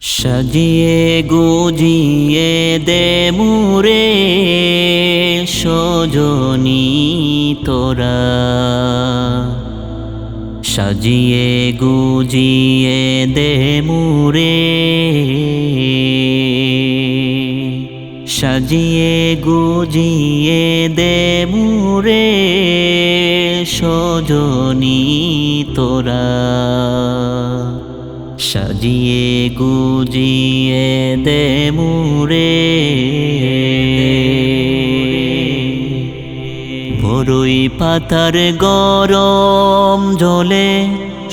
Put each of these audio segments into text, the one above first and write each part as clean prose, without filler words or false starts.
সাজিয়ে গুজিয়ে দে মুরে সজনী তোরা, সাজিয়ে গুজিয়ে দে মুরে, সাজিয়ে গুজিয়ে দে মুরে সজনী তোরা, সাজিয়ে গুজিয়ে দে মুরে। বরই পাতার গরম জলে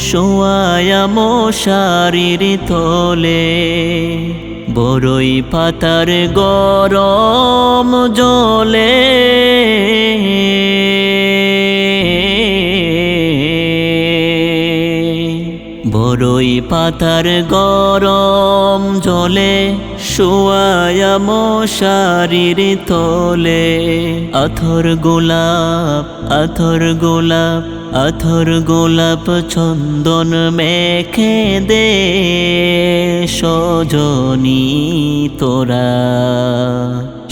শোয়ায়া মশারির তলে, বরই পাতার গরম জলে বরই পাতার গরম জলে শোয়ায়া মশারির তলে। আথর গোলাপ আথর গোলাপ আথর গোলাপ চন্দন মেখে দে সজনী তোরা,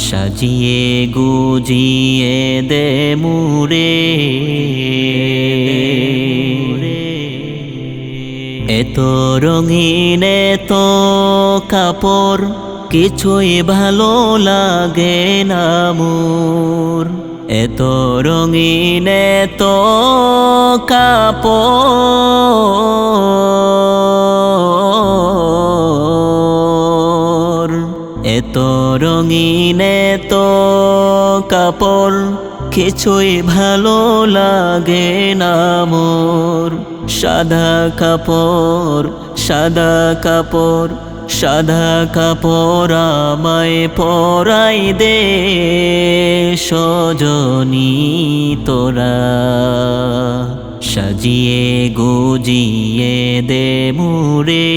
সাজিয়ে গুজিয়ে দে মুরে। এত রঙিন এত কাপড় কিছুই ভালো লাগে না মোর, এত রঙিন এত কাপড়, এত রঙিন এত কাপড় কিছুই ভালো লাগে না মোর। সাদা কাপড় সাদা কাপড় সাদা কাপড় আমায় পরাই দে সজনী তোরা, সাজিয়ে গুজিয়ে দে মুরে।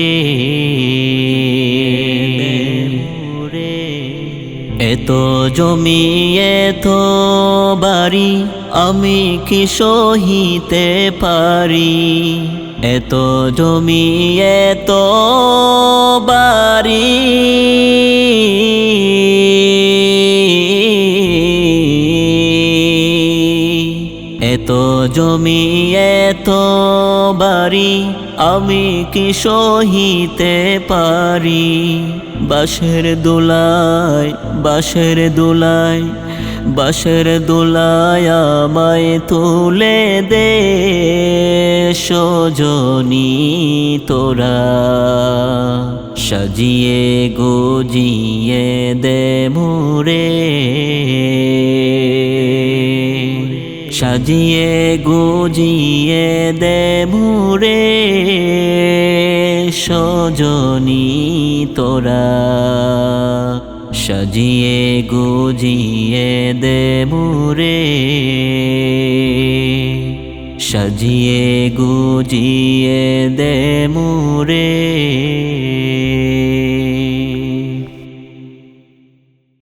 এত জমি এত বাড়ি আমি কি সহিতে পারি, এত জমি এত বাড়ি এত জমি এত বাড়ি আমি কি সহিতে পারি। বাঁশের দোলায় বাঁশের দোলায় বাঁশের দোলায় আমায় তুলে দে সজনী তোরা, সাজিয়ে গুজিয়ে দে মুরে, সাজিয়ে গুজিয়ে দে মুরে সজনী তোরা, সাজিয়ে গুজিয়ে দে মুরে, সাজিয়ে গুজিয়ে দে মুরে।